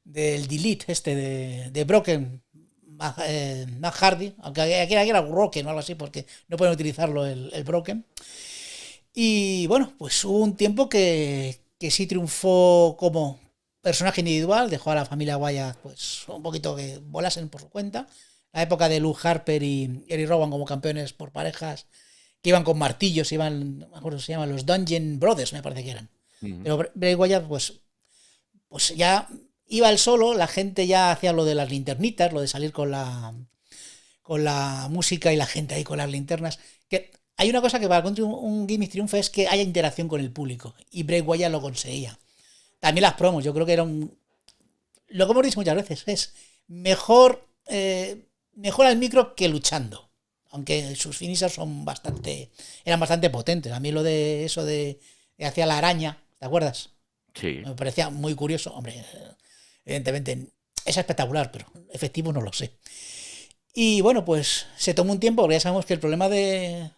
Delete de Broken, Matt Hardy, aunque aquí era Broken o algo así porque no pueden utilizarlo el Broken. Y bueno, pues hubo un tiempo que sí triunfó como personaje individual, dejó a la familia Wyatt pues un poquito que volasen por su cuenta. La época de Luke Harper y Eric Rowan como campeones por parejas, que iban con martillos, no me acuerdo se llaman los Dungeon Brothers, me parece que eran. Pero Bray Wyatt pues ya iba él solo, la gente ya hacía lo de las linternitas, lo de salir con la música y la gente ahí con las linternas. Que hay una cosa que para un gimmick triunfa es que haya interacción con el público, y Bray Wyatt lo conseguía. También las promos, yo creo que eran, lo que hemos dicho muchas veces, es mejor al micro que luchando. aunque sus finishers eran bastante potentes. A mí lo de eso de hacia la araña, ¿te acuerdas? Sí. Me parecía muy curioso. Hombre, evidentemente es espectacular, pero efectivo no lo sé. Y bueno, pues se tomó un tiempo, porque ya sabemos que el problema de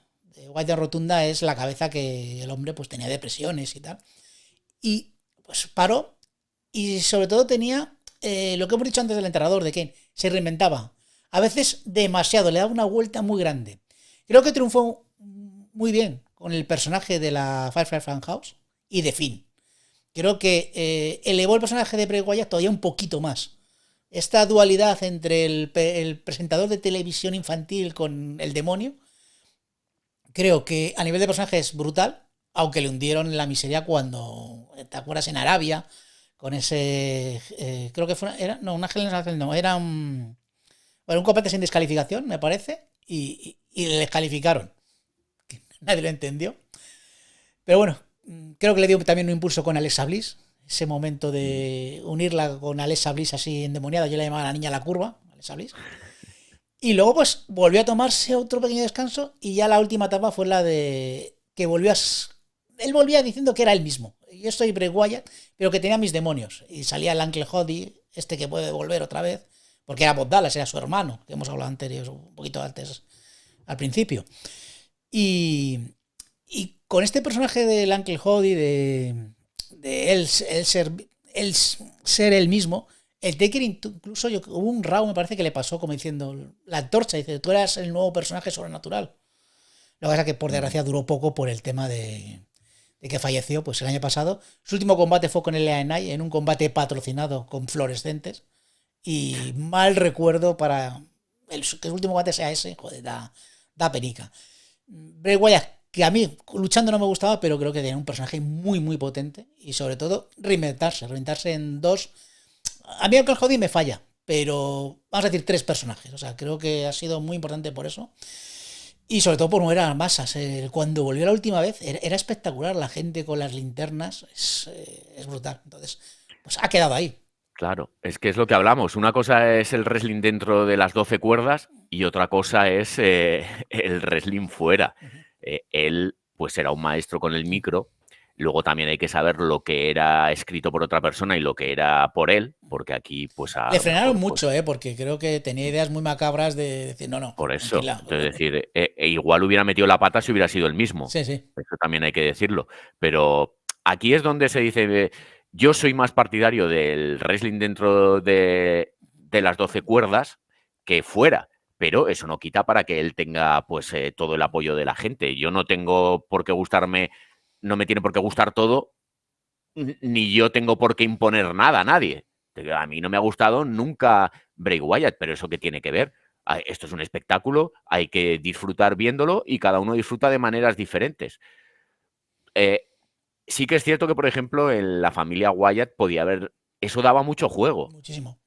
Wyatt Rotunda es la cabeza, que el hombre pues tenía depresiones y tal. Y pues paró, y sobre todo tenía lo que hemos dicho antes del entrenador de Kane, se reinventaba. A veces demasiado, le daba una vuelta muy grande. Creo que triunfó muy bien con el personaje de la Firefly Funhouse y de Finn. Creo que elevó el personaje de Bray Wyatt todavía un poquito más. Esta dualidad entre el presentador de televisión infantil con el demonio, creo que a nivel de personaje es brutal, aunque le hundieron en la miseria cuando, ¿te acuerdas? En Arabia, con ese... creo que fue... un Ángel en Ángel no, era un combate sin descalificación, me parece, y le descalificaron. Nadie lo entendió. Pero bueno, creo que le dio también un impulso con Alexa Bliss. Ese momento de unirla con Alexa Bliss así endemoniada, yo la llamaba la niña a la curva, Alexa Bliss. Y luego pues volvió a tomarse otro pequeño descanso, y ya la última etapa fue la de que él volvía diciendo que era él mismo. Yo soy Bray Wyatt, pero que tenía mis demonios. Y salía el Uncle Howdy, que puede volver otra vez, porque era Bob Dallas, era su hermano, que hemos hablado un poquito antes, al principio. Y con este personaje del Uncle Howdy, de él ser él mismo, el Taker incluso hubo un Raw, me parece, que le pasó como diciendo la antorcha, dice, tú eras el nuevo personaje sobrenatural. Lo que pasa es que por desgracia duró poco por el tema de que falleció pues el año pasado. Su último combate fue con el LANI, en un combate patrocinado con fluorescentes, y mal recuerdo para que el último combate sea ese, joder, da penica. Bray Wyatt, que a mí luchando no me gustaba, pero creo que tenía un personaje muy muy potente, y sobre todo reinventarse en dos. A mí el Howdy me falla, pero vamos a decir 3 personajes. O sea, creo que ha sido muy importante por eso. Y sobre todo por mover a las masas. Cuando volvió la última vez era espectacular. La gente con las linternas es brutal. Entonces, pues ha quedado ahí. Claro, es que es lo que hablamos. Una cosa es el wrestling dentro de las 12 cuerdas y otra cosa es el wrestling fuera. Él pues era un maestro con el micro. Luego también hay que saber lo que era escrito por otra persona y lo que era por él, porque aquí pues a Le lo frenaron mejor, mucho, porque creo que tenía ideas muy macabras de decir, no, por eso. tranquila. Es decir, igual hubiera metido la pata si hubiera sido el mismo. Sí. Eso también hay que decirlo. Pero aquí es donde se dice, yo soy más partidario del wrestling dentro de las 12 cuerdas que fuera. Pero eso no quita para que él tenga pues todo el apoyo de la gente. Yo no tengo por qué gustarme, no me tiene por qué gustar todo, ni yo tengo por qué imponer nada a nadie. A mí no me ha gustado nunca Bray Wyatt, pero ¿eso qué tiene que ver? Esto es un espectáculo, hay que disfrutar viéndolo y cada uno disfruta de maneras diferentes. Sí que es cierto que, por ejemplo, en la familia Wyatt eso daba mucho juego. Muchísimo.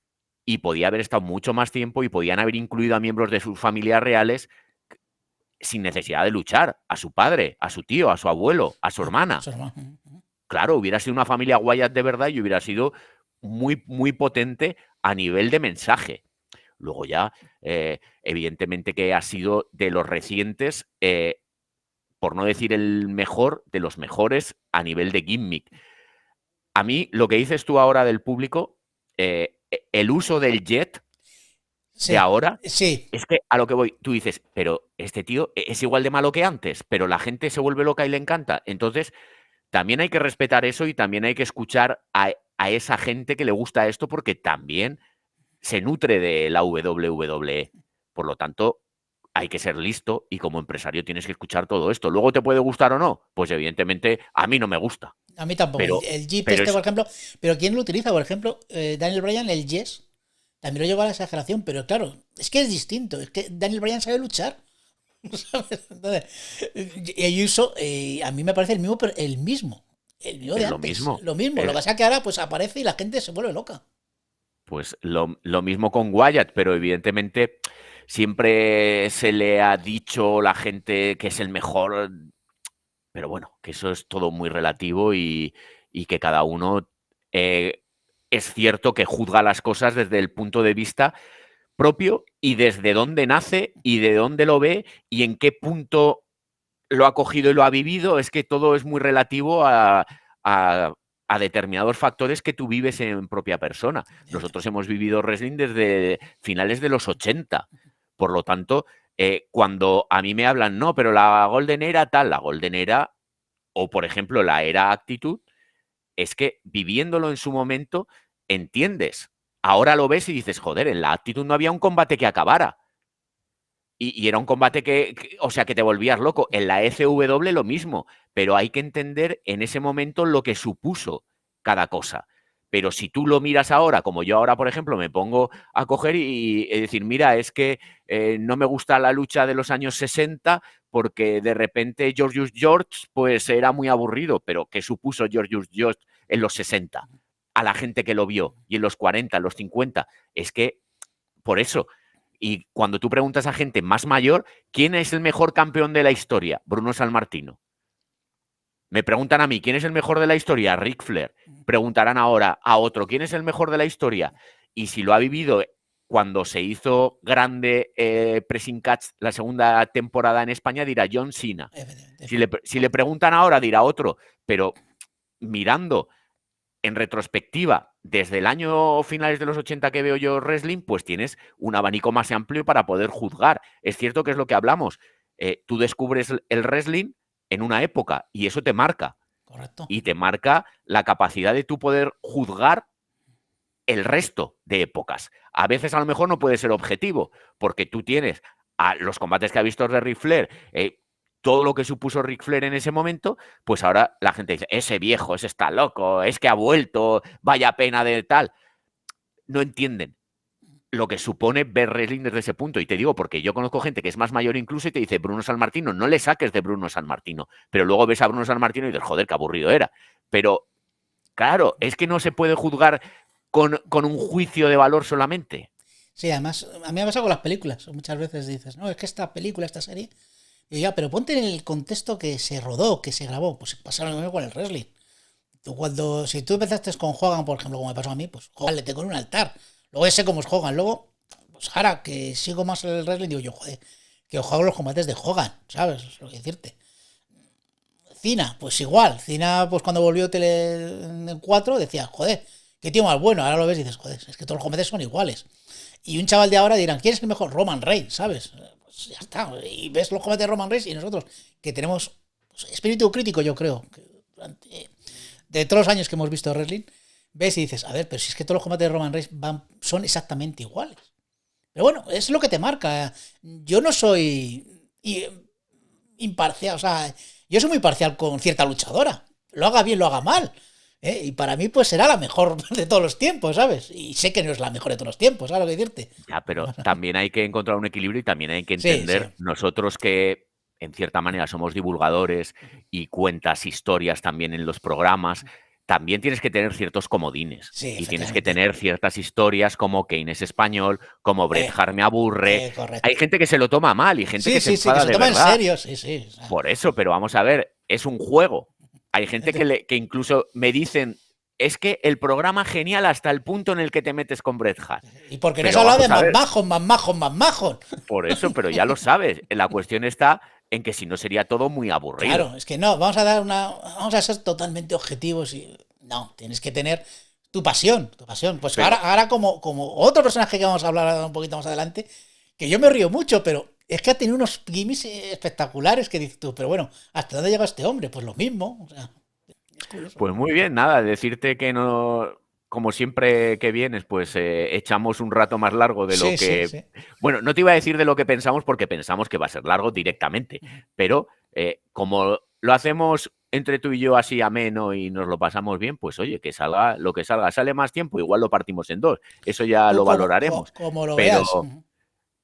Y podía haber estado mucho más tiempo y podían haber incluido a miembros de sus familias reales sin necesidad de luchar. A su padre, a su tío, a su abuelo, a su hermana. Claro, hubiera sido una familia Wyatt de verdad y hubiera sido muy, muy potente a nivel de mensaje. Luego ya, evidentemente que ha sido de los recientes, por no decir el mejor, de los mejores a nivel de gimmick. A mí, lo que dices tú ahora del público, el uso del jet de ahora, es que a lo que voy, tú dices, pero este tío es igual de malo que antes, pero la gente se vuelve loca y le encanta. Entonces, también hay que respetar eso y también hay que escuchar a esa gente que le gusta esto, porque también se nutre de la WWE. Por lo tanto, hay que ser listo y como empresario tienes que escuchar todo esto. Luego te puede gustar o no, pues evidentemente a mí no me gusta. A mí tampoco. Pero, el Jeep por ejemplo, pero ¿quién lo utiliza? Por ejemplo, Daniel Bryan, el Yes, también lo lleva a la exageración, pero claro, es que es distinto. Es que Daniel Bryan sabe luchar. ¿Sabes? Entonces, y Uso, a mí me parece el mismo de antes. Lo mismo. Lo que pasa es que ahora pues aparece y la gente se vuelve loca. Pues lo mismo con Wyatt, pero evidentemente siempre se le ha dicho la gente que es el mejor, pero bueno, que eso es todo muy relativo y que cada uno es cierto que juzga las cosas desde el punto de vista propio y desde dónde nace y de dónde lo ve y en qué punto lo ha cogido y lo ha vivido. Es que todo es muy relativo a determinados factores que tú vives en propia persona. Nosotros hemos vivido wrestling desde finales de los 80. Por lo tanto, cuando a mí me hablan, no, pero la Golden Era tal, la Golden Era, o por ejemplo la Era Attitude, es que viviéndolo en su momento, entiendes. Ahora lo ves y dices, joder, en la Attitude no había un combate que acabara. Y era un combate o sea, que te volvías loco. En la ECW lo mismo, pero hay que entender en ese momento lo que supuso cada cosa. Pero si tú lo miras ahora, como yo ahora, por ejemplo, me pongo a coger y decir, mira, es que no me gusta la lucha de los años 60 porque de repente Georgius George pues era muy aburrido, pero ¿qué supuso Georgius George en los 60? A la gente que lo vio, y en los 40, en los 50. Es que, por eso, y cuando tú preguntas a gente más mayor, ¿quién es el mejor campeón de la historia? Bruno Sammartino. Me preguntan a mí, ¿quién es el mejor de la historia? Ric Flair. Preguntarán ahora a otro, ¿quién es el mejor de la historia? Y si lo ha vivido cuando se hizo grande Pressing Catch la segunda temporada en España, dirá John Cena. Si le preguntan ahora, dirá otro. Pero mirando en retrospectiva, desde el año finales de los 80 que veo yo wrestling, pues tienes un abanico más amplio para poder juzgar. Es cierto que es lo que hablamos. Tú descubres el wrestling en una época y eso te marca. Correcto. Y te marca la capacidad de tú poder juzgar el resto de épocas. A veces a lo mejor no puede ser objetivo, porque tú tienes a los combates que ha visto de Ric Flair, todo lo que supuso Ric Flair en ese momento, pues ahora la gente dice, ese viejo, ese está loco, es que ha vuelto, vaya pena de tal. No entienden lo que supone ver wrestling desde ese punto. Y te digo, porque yo conozco gente que es más mayor incluso y te dice, Bruno Sammartino, no le saques de Bruno Sammartino. Pero luego ves a Bruno Sammartino y dices, joder, qué aburrido era. Pero, claro, es que no se puede juzgar con un juicio de valor solamente. Sí, además, a mí me pasa con las películas. Muchas veces dices, no, es que esta película, esta serie... Y ya, pero ponte en el contexto que se rodó, que se grabó. Pues pasa lo mismo con el wrestling. Si tú empezaste con Hogan, por ejemplo, como me pasó a mí, pues Hogan le tengo en un altar. Luego sé cómo es Hogan. Luego, pues ahora que sigo más el wrestling, digo yo, joder, que ojalá los combates de Hogan, ¿sabes? Es lo que decirte. Cena, pues igual. Cena, pues cuando volvió Tele 4, decía, joder, qué tío más bueno. Ahora lo ves y dices, joder, es que todos los combates son iguales. Y un chaval de ahora dirán, ¿quién es el mejor? Roman Reigns, ¿sabes? Pues ya está. Y ves los combates de Roman Reigns y nosotros, que tenemos pues, espíritu crítico, yo creo, que de todos los años que hemos visto wrestling, ves y dices, a ver, pero si es que todos los combates de Roman Reigns son exactamente iguales. Pero bueno, es lo que te marca. Yo no soy imparcial, o sea, yo soy muy parcial con cierta luchadora. Lo haga bien, lo haga mal. Y para mí, pues será la mejor de todos los tiempos, ¿sabes? Y sé que no es la mejor de todos los tiempos, ¿sabes lo que decirte? Ya, pero también hay que encontrar un equilibrio y también hay que entender Sí. nosotros que en cierta manera somos divulgadores y cuentas historias también en los programas. También tienes que tener ciertos comodines Sí, y tienes que efectivamente. tener ciertas historias como Kane es español, como Bret Hart me aburre. Correcto. Hay gente que se lo toma mal y gente Sí, que se sí, que enfada se de toma en verdad. serio, sí. O sea, Por eso, pero vamos a ver, es un juego. Hay gente que incluso me dicen, es que el programa genial hasta el punto en el que te metes con Bret Hart. y porque no Pero se habla de vamos a ver, más majos. por eso, pero ya lo sabes. La cuestión está en que si no sería todo muy aburrido. Claro, es que no, vamos a ser totalmente objetivos y no, tienes que tener tu pasión. Pues Pero- ahora como otro personaje que vamos a hablar un poquito más adelante, que yo me río mucho, pero es que ha tenido unos gimmicks espectaculares que dices tú, pero bueno, ¿hasta dónde llega este hombre? Pues lo mismo, o sea, es curioso. Pues muy bien, nada, decirte que no, como siempre que vienes, pues echamos un rato más largo de lo que... Sí. Bueno, no te iba a decir de lo que pensamos porque pensamos que va a ser largo directamente, pero como lo hacemos entre tú y yo así ameno y nos lo pasamos bien, pues oye, que salga lo que salga. Sale más tiempo, igual lo partimos en dos. Eso ya Tú lo valoraremos. como lo Pero, veas.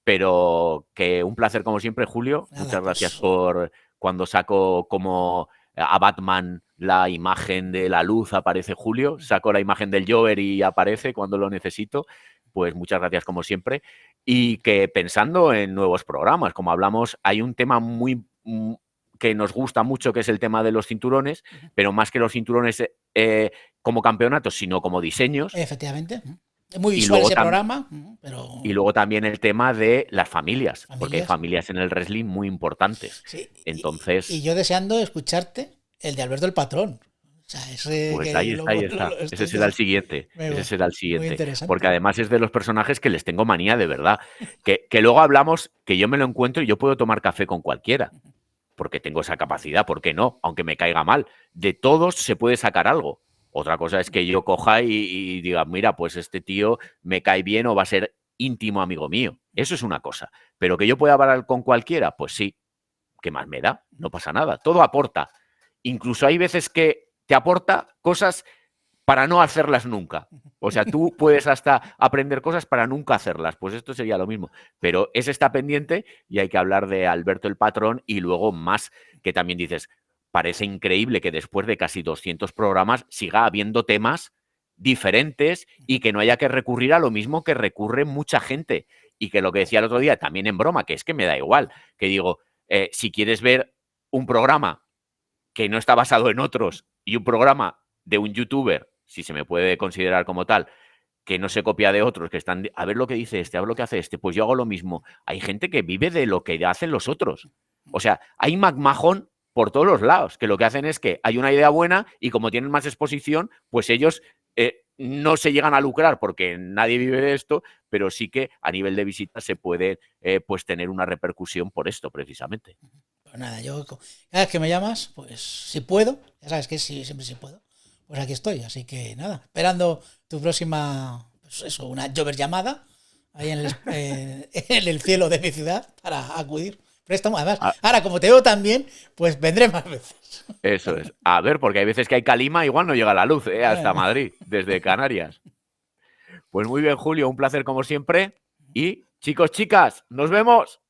pero que un placer como siempre, Julio. Nada, Muchas gracias pues, por cuando saco como a Batman la imagen de la luz, aparece Julio. Saco la imagen del Jover y aparece cuando lo necesito. Pues muchas gracias como siempre. Y que pensando en nuevos programas, como hablamos, hay un tema muy que nos gusta mucho, que es el tema de los cinturones, pero más que los cinturones como campeonatos, sino como diseños. efectivamente. Es muy Y visual luego ese tam- programa, pero Y luego también el tema de las familias, porque hay familias. familias en el wrestling muy importantes. Sí, y Entonces, yo deseando escucharte el de Alberto el Patrón. O sea, ese pues que ahí está, ahí está. Ese será el siguiente. Ese será el muy siguiente. interesante. Porque además es de los personajes que les tengo manía de verdad. Que luego hablamos, que yo me lo encuentro y yo puedo tomar café con cualquiera. Porque tengo esa capacidad, ¿por qué no? Aunque me caiga mal. De todos se puede sacar algo. Otra cosa es que yo coja y diga, mira, pues este tío me cae bien o va a ser íntimo amigo mío. Eso es una cosa. Pero que yo pueda hablar con cualquiera, pues sí. ¿Qué más me da? No pasa nada. Todo aporta. Incluso hay veces que te aporta cosas para no hacerlas nunca. O sea, tú puedes hasta aprender cosas para nunca hacerlas. Pues esto sería lo mismo. Pero ese está pendiente y hay que hablar de Alberto el Patrón y luego más que también dices, parece increíble que después de casi 200 programas siga habiendo temas diferentes y que no haya que recurrir a lo mismo que recurre mucha gente. Y que lo que decía el otro día, también en broma, que es que me da igual, que digo, si quieres ver un programa que no está basado en otros y un programa de un youtuber, si se me puede considerar como tal, que no se copia de otros, que están, a ver lo que dice este, a ver lo que hace este, pues yo hago lo mismo. Hay gente que vive de lo que hacen los otros. O sea, hay McMahon por todos los lados, que lo que hacen es que hay una idea buena y como tienen más exposición, pues ellos no se llegan a lucrar porque nadie vive de esto, pero sí que a nivel de visitas se puede pues tener una repercusión por esto precisamente. Pues nada, yo cada vez que me llamas, pues si puedo, ya sabes que sí, siempre si puedo, pues aquí estoy. Así que nada, esperando tu próxima, pues eso, una Jover llamada ahí en el cielo de mi ciudad para acudir. Préstamo, además, ahora como te veo tan bien, pues vendré más veces. Eso es. A ver, porque hay veces que hay calima, igual no llega la luz hasta Madrid, desde Canarias. Pues muy bien, Julio, un placer como siempre. Y chicos, chicas, nos vemos.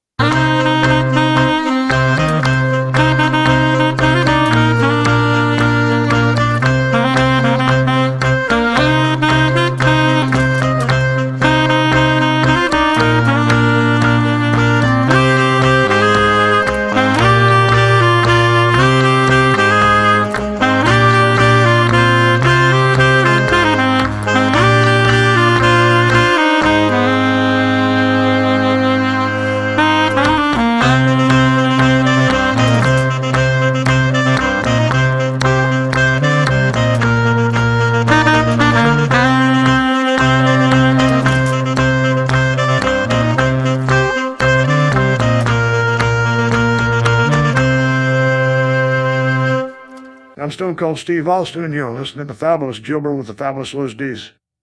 I'm Stone Cold Steve Austin, and you're listening to Fabulous Gilbert with the Fabulous Liz D's.